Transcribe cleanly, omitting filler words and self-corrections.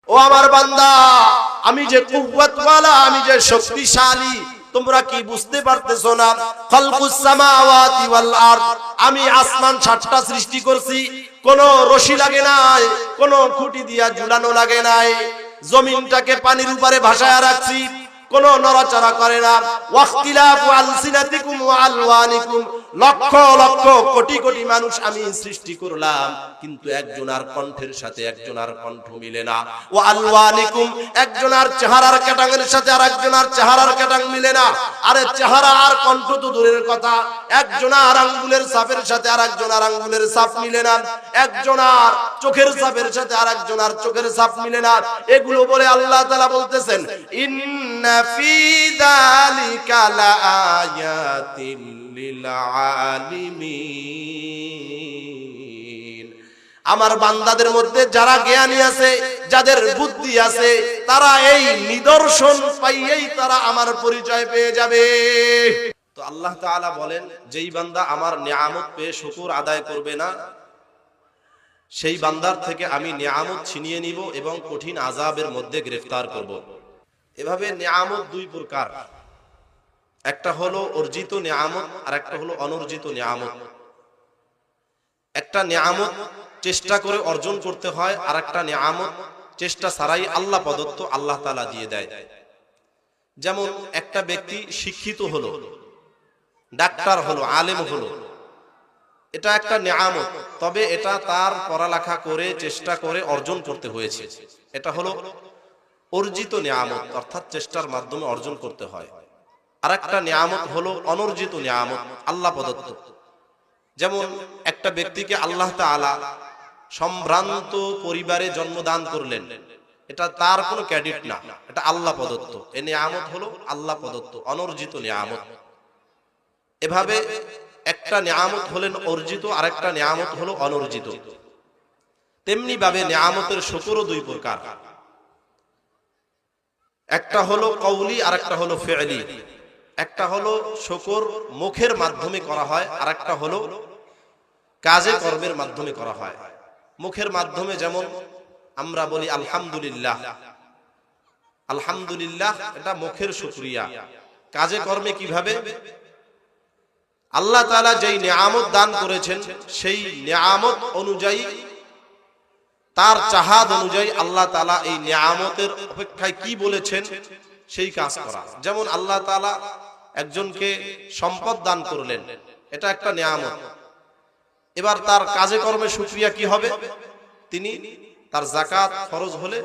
ও আমার বান্দা, আমি যে কুওয়াতওয়ালা, আমি যে শক্তিশালী, তোমরা কি বুঝতে পারতেছো না? খালকুস সামাওয়াতি ওয়াল আরদ, আমি আসমান 7টা সৃষ্টি করছি, কোন রশি লাগে নাই, কোন খুঁটি দিয়া ঝুলানো লাগে নাই। জমিনটাকে পানির উপরে ভাসায়া রাখছি, কোন নড়াচড়া করে না। ওয়াখতিলাফু আলসিনাতিকুম ওয়া আলওয়ানিকুম, লক্ষ লক্ষ কোটি কোটি মানুষ আমি সৃষ্টি করলাম, কিন্তু একজনের কণ্ঠের সাথে একজনের কণ্ঠ মিলে না। ওয়া আলওয়ানিকুম, একজনের চেহারার কাটাঙের সাথে আরেকজনের চেহারার কাটাং মিলে না। আরে চেহারা আর কণ্ঠ তো দূরের কথা, একজনের আঙ্গুলের ছাপের সাথে আরেকজনের আঙ্গুলের ছাপ মিলে না, একজনের চোখের ছাপের সাথে আরেকজনের চোখের ছাপ মিলে না। এগুলো বলে আল্লাহ তাআলা বলতেছেন, ইন্না ফি যালিকা লাআয়াতিন লিল আলিমিন। আমার বান্দাদের মধ্যে যারা জ্ঞানী আছে, যাদের বুদ্ধি আছে, তারা এই নিদর্শন পাইয়েই তারা আমার পরিচয় পেয়ে যাবে। তো আল্লাহ তাআলা বলেন, যেই বান্দা আমার নিয়ামত পেয়ে শুকর আদায় করবে না, সেই বান্দার থেকে আমি নিয়ামত ছিনিয়ে নিব এবং কঠিন আযাবের মধ্যে গ্রেফতার করব। এভাবে নিয়ামত দুই প্রকার, একটা হলো অর্জিত নিয়ামত আর একটা হলো অনর্জিত নিয়ামত। একটা নিয়ামত চেষ্টা করে অর্জন করতে হয়, আর একটা নিয়ামত চেষ্টা ছাড়াই আল্লাহ প্রদত্ত, আল্লাহ তাআলা দিয়ে দেয়। যেমন একটা ব্যক্তি শিক্ষিত হলো, ডাক্তার হলো, আলেম হলো, এটা একটা নিয়ামত, তবে এটা তার পড়ালেখা করে চেষ্টা করে অর্জন করতে হয়েছে। এটা হলো অর্জিত নিয়ামত, অর্থাৎ চেষ্টার মাধ্যমে অর্জন করতে হয়। আর একটা নিয়ামত হলো অনর্জিত নিয়ামত, আল্লাহ প্রদত্ত। যেমন একটা ব্যক্তিকে আল্লাহ তাআলা সম্ভ্রান্ত পরিবারে জন্মদান করলেন, এটা তার কোনো ক্রেডিট না, এটা আল্লাহ প্রদত্ত। এই নিয়ামত হলো আল্লাহ প্রদত্ত, অনর্জিত নিয়ামত। এভাবে একটা নিয়ামত হলেন অর্জিত, আর একটা নিয়ামত হলো অনর্জিত। তেমনি ভাবে নিয়ামতের শুকরও দুই প্রকার, একটা হলো কওলি আর একটা হলো ফি'লি। একটা হলো শুকর মুখের মাধ্যমে করা হয়, আর একটা হলো কাজে কর্মের মাধ্যমে করা হয়। মুখের মাধ্যমে যেমন আমরা বলি আলহামদুলিল্লাহ, আলহামদুলিল্লাহ, এটা মুখের শুকরিয়া। কাজে কর্মে কিভাবে? আল্লাহ তাআলা যেই নিয়ামত দান করেছেন, সেই নিয়ামত অনুযায়ী, তার চাহাদ অনুযায়ী আল্লাহ তাআলা এই নিয়ামতের অপেক্ষায় কি বলেছেন সেই কাজ করা। যেমন আল্লাহ তাআলা একজনকে সম্পদ দান করলেন, এটা একটা নিয়ামত। এবার তার কাজে কর্মে শুকরিয়া কি হবে? তিনি তার যাকাত ফরজ হলে